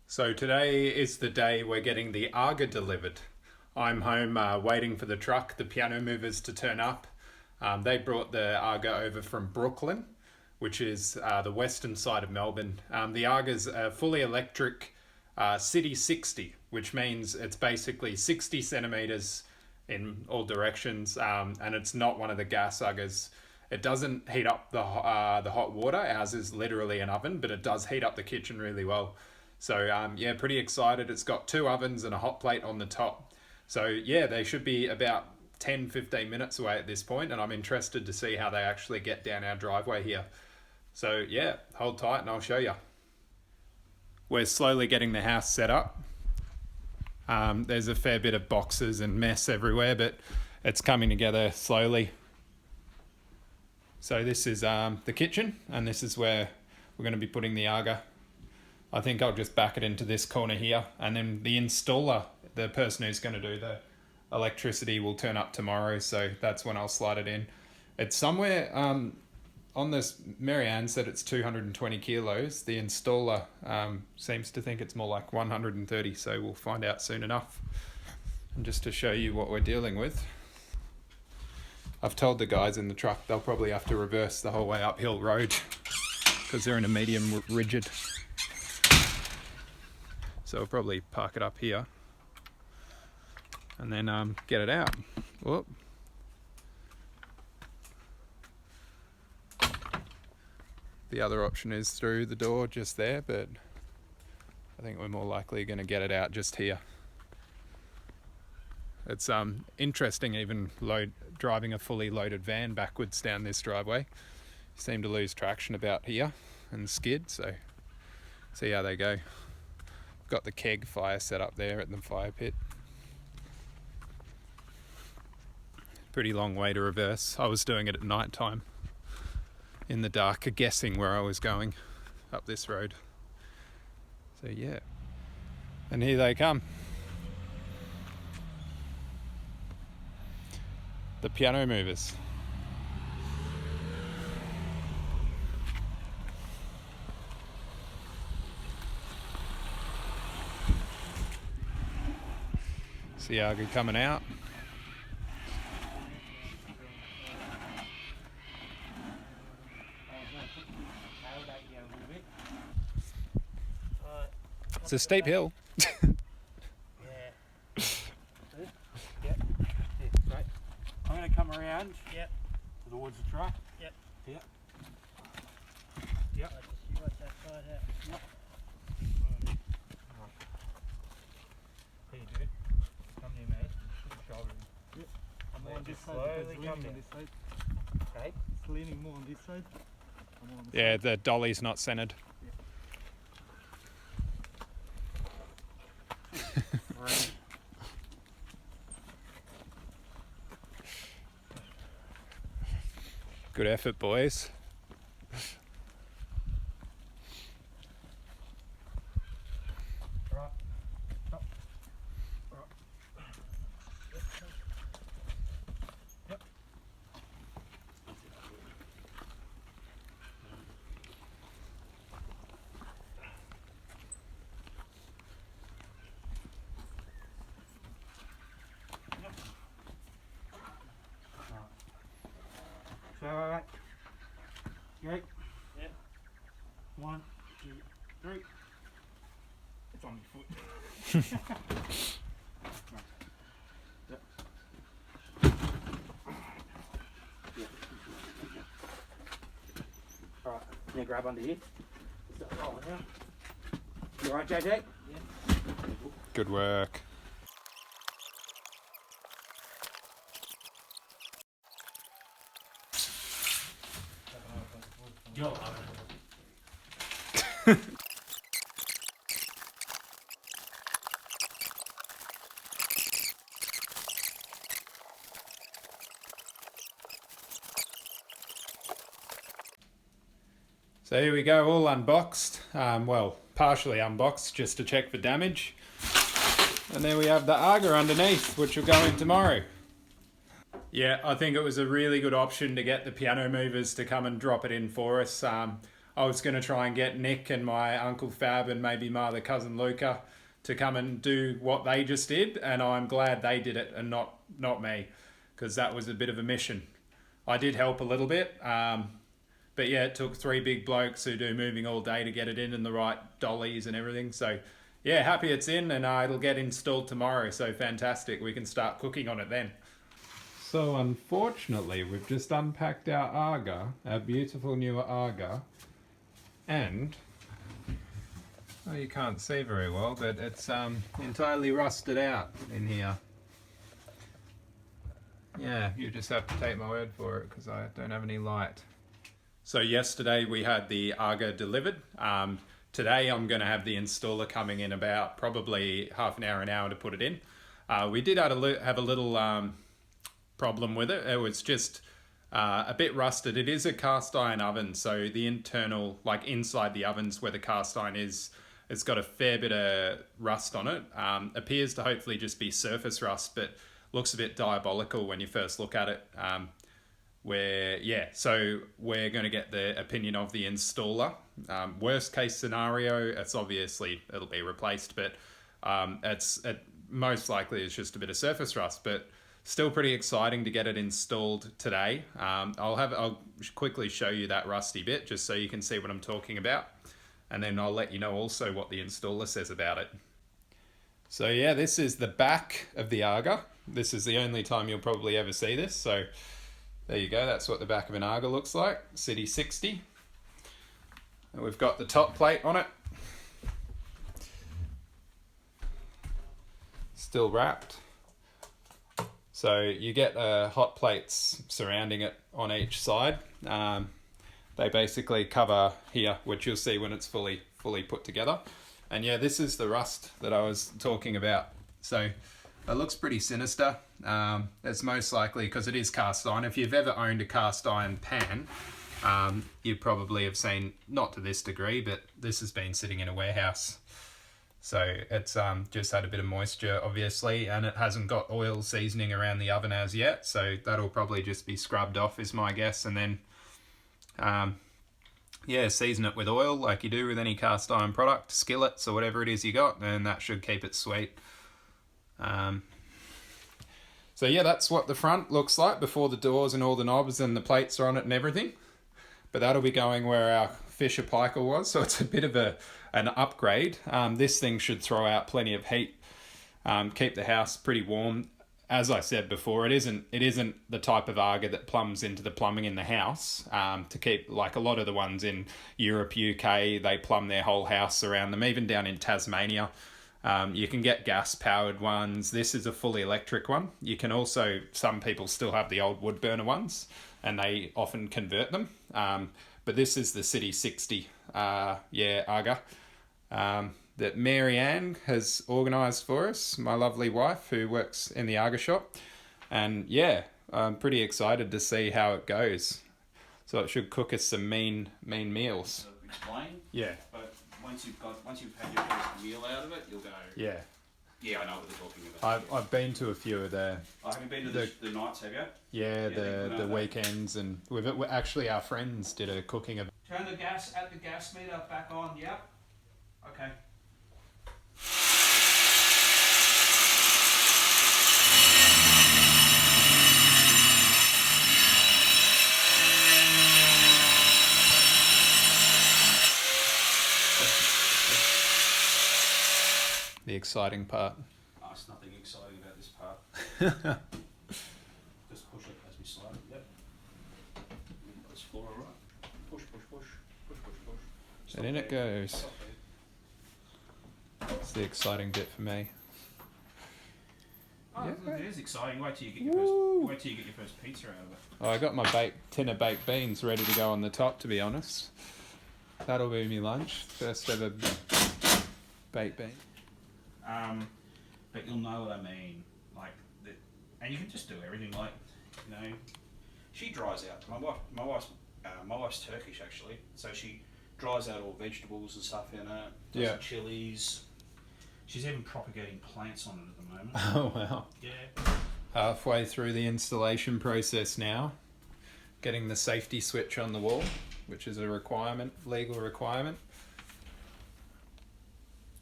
So today is the day we're getting the Aga delivered. I'm home waiting for the truck, the piano movers, to turn up. They brought the Aga over from Brooklyn, which is the western side of Melbourne. The Aga's a fully electric City 60, which means it's basically 60 centimeters in all directions, and it's not one of the gas Agas. It doesn't heat up the hot water. Ours is literally an oven, but it does heat up the kitchen really well. So yeah, pretty excited. It's got two ovens and a hot plate on the top. So yeah, they should be about 10-15 minutes away at this point, and I'm interested to see how they actually get down our driveway here. So yeah, hold tight and I'll show you. We're slowly getting the house set up. There's a fair bit of boxes and mess everywhere, but it's coming together slowly. So this is the kitchen, and this is where we're going to be putting the Aga. I think I'll just back it into this corner here, and then the installer, the person who's going to do the electricity, will turn up tomorrow, so that's when I'll slide it in. It's somewhere on this. Marianne said it's 220 kilos. The installer seems to think it's more like 130, so we'll find out soon enough. And just to show you what we're dealing with, I've told the guys in the truck they'll probably have to reverse the whole way uphill road because they're in a medium rigid. So we'll probably park it up here and then get it out. Whoop. The other option is through the door just there, but I think we're more likely going to get it out just here. It's interesting even driving a fully loaded van backwards down this driveway. You seem to lose traction about here and skid, so see how they go. Got the keg fire set up there at the fire pit. Pretty long way to reverse. I was doing it at night time in the dark, guessing where I was going up this road. So yeah, and here they come. The piano movers. See Aga coming out. It's a steep hill. Right. I'm going to come around towards the truck. Yep. Yep. Just see what that side happens. Yep. Hey dude, come here mate. Put your shoulder in. Yep. I'm on just this side, slowly it's leaning come on down. this side. Okay. It's leaning more on this side. I'm on this Yeah, side. the dolly's not centered. Right. Good effort, boys. Right. Stop. Right. Yep. So, alright. Right. Yep. 1, 2, 3. It's on your foot. Yep. Alright, now grab under here. Start rolling now. You alright, JJ? Good work. Yo. So here we go, all unboxed. Well, partially unboxed just to check for damage. And there we have the Aga underneath, which will go in tomorrow. Yeah, I think it was a really good option to get the piano movers to come and drop it in for us. I was going to try and get Nick and my Uncle Fab and maybe my other cousin Luca to come and do what they just did, and I'm glad they did it and not me, because that was a bit of a mission. I did help a little bit, but yeah, it took 3 big blokes who do moving all day to get it in and the right dollies and everything. So yeah, happy it's in, and it'll get installed tomorrow. So fantastic, we can start cooking on it then. So unfortunately, we've just unpacked our Aga, our beautiful new Aga, and well, you can't see very well, but it's entirely rusted out in here. Yeah, you just have to take my word for it because I don't have any light. So yesterday we had the Aga delivered. Today I'm going to have the installer coming in about probably half an hour to put it in. We did have a little problem with it. It was just a bit rusted. It is a cast iron oven, so the internal, like inside the ovens where the cast iron is, it's got a fair bit of rust on it. Appears to hopefully just be surface rust, but looks a bit diabolical when you first look at it. So we're going to get the opinion of the installer. Worst case scenario, it'll be replaced, but it most likely is just a bit of surface rust, but still pretty exciting to get it installed today. I'll quickly show you that rusty bit just so you can see what I'm talking about, and then I'll let you know also what the installer says about it. So yeah, this is the back of the Aga. This is the only time you'll probably ever see this, so there you go, that's what the back of an Aga looks like, City 60. And we've got the top plate on it. Still wrapped. So you get hot plates surrounding it on each side. They basically cover here, which you'll see when it's fully put together. And yeah, this is the rust that I was talking about. So it looks pretty sinister. It's most likely because it is cast iron. If you've ever owned a cast iron pan, you probably have seen, not to this degree, but this has been sitting in a warehouse. So it's just had a bit of moisture, obviously, and it hasn't got oil seasoning around the oven as yet. So that'll probably just be scrubbed off is my guess. And then, season it with oil like you do with any cast iron product, skillets or whatever it is you got, and that should keep it sweet. So yeah, that's what the front looks like before the doors and all the knobs and the plates are on it and everything. But that'll be going where our Fisher Piker was, so it's a bit of an upgrade. This thing should throw out plenty of heat, keep the house pretty warm. As I said before, it isn't the type of Aga that plumbs into the plumbing in the house. To keep, like a lot of the ones in Europe, UK, they plumb their whole house around them. Even down in Tasmania, you can get gas powered ones. This is a fully electric one. You can also, some people still have the old wood burner ones, and they often convert them. But this is the City 60, Aga. That Mary Ann has organised for us, my lovely wife who works in the Aga shop. And yeah, I'm pretty excited to see how it goes. So it should cook us some mean meals. So explain. Yeah. But once you've had your first meal out of it, you'll go, Yeah. yeah, I know what they're talking about. I've been to a few of the... I haven't been to the nights, have you? Yeah, Yeah, the weekends, and we've actually our friends did a cooking event. Turn the gas meter back on, yep. Okay. The exciting part. Oh, there's nothing exciting about this part. Just push it as we slide it, yep. Let's floor it right. Push. And in it goes. Stop It's the exciting bit for me. Oh, Yeah. it is exciting. Wait till you get Woo. your first pizza out of it. Oh, I got my tin of baked beans ready to go on the top, to be honest. That'll be me lunch. First ever baked bean. But you'll know what I mean. Like, and you can just do everything. Like, you know, she dries out. My wife's Turkish actually, so she dries out all vegetables and stuff in it. Does Yeah. the chilies. She's even propagating plants on it at the moment. Oh, wow. Yeah. Halfway through the installation process now. Getting the safety switch on the wall. which is a requirement, legal requirement.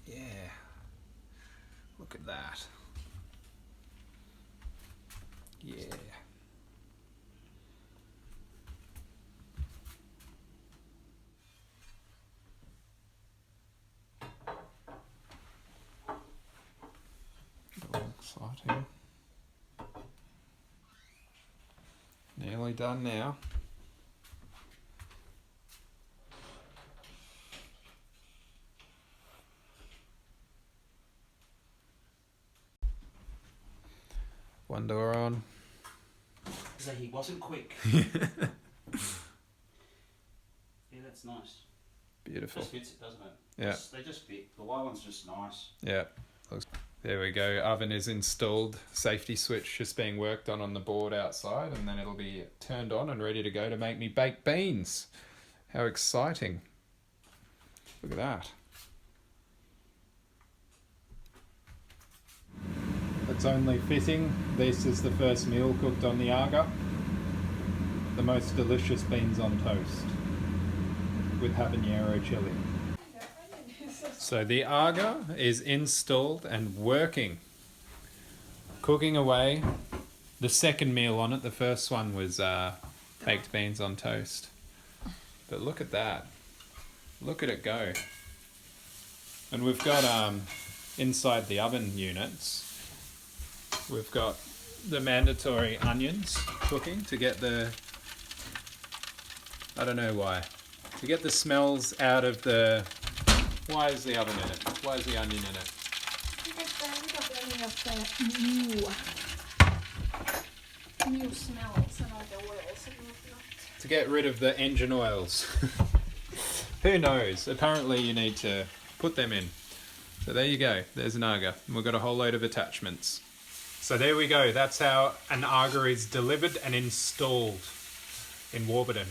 Yeah. Look at that. Yeah. Oh, exciting. Nearly done now. One door on. So he wasn't quick. Yeah, that's nice. Beautiful. Just fits it, doesn't it? Yeah. They just fit. The white one's just nice. Yeah. There we go. Oven is installed. Safety switch just being worked on the board outside, and then it'll be turned on and ready to go to make me baked beans. How exciting. Look at that. It's only fitting. This is the first meal cooked on the Aga. The most delicious beans on toast with habanero chili. So the Aga is installed and working. Cooking away. The second meal on it, the first one was baked beans on toast. But look at that. Look at it go. And we've got inside the oven units, we've got the mandatory onions cooking to get the, I don't know why, to get the smells out of the, why is the oven in it? Why is the onion in it? Because any of the new smells and all the oils and whatnot. To get rid of the engine oils. Who knows? Apparently you need to put them in. So there you go. There's an Aga. And we've got a whole load of attachments. So there we go. That's how an Aga is delivered and installed in Warburton.